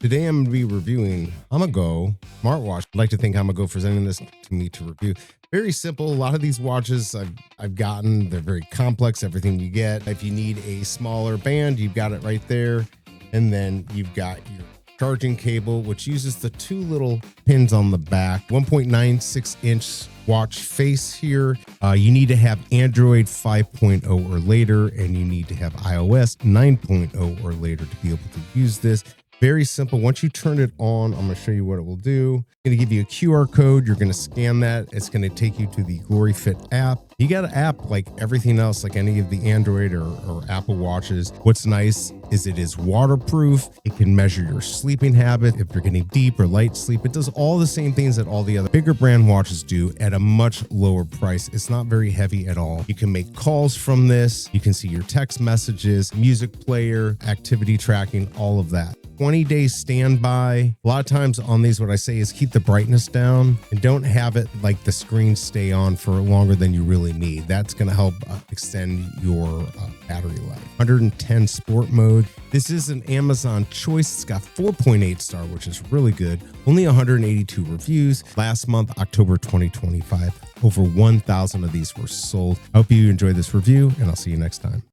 Today I'm going to be reviewing HOMOGO smartwatch. I'd like to thank HOMOGO for sending this to me to review. Very simple. A lot of these watches I've gotten, they're very complex, everything you get. If you need a smaller band, you've got it right there. And then you've got your charging cable, which uses the two little pins on the back, 1.96 inch watch face here. You need to have Android 5.0 or later, and you need to have iOS 9.0 or later to be able to use this. Very simple. Once you turn it on, I'm going to show you what it will do. It's going to give you a QR code. You're going to scan that. It's going to take you to the GloryFit app. You got an app like everything else, like any of the Android or Apple watches. What's nice is it is waterproof. It can measure your sleeping habit. If you're getting deep or light sleep, it does all the same things that all the other bigger brand watches do at a much lower price. It's not very heavy at all. You can make calls from this. You can see your text messages, music player, activity tracking, all of that. 20-day standby. A lot of times on these, what I say is keep the brightness down and don't have it like the screen stay on for longer than you really need. That's going to help extend your battery life. 110 sport mode. This is an Amazon choice. It's got 4.8 star, which is really good. Only 182 reviews. Last month, October 2025, over 1,000 of these were sold. I hope you enjoyed this review, and I'll see you next time.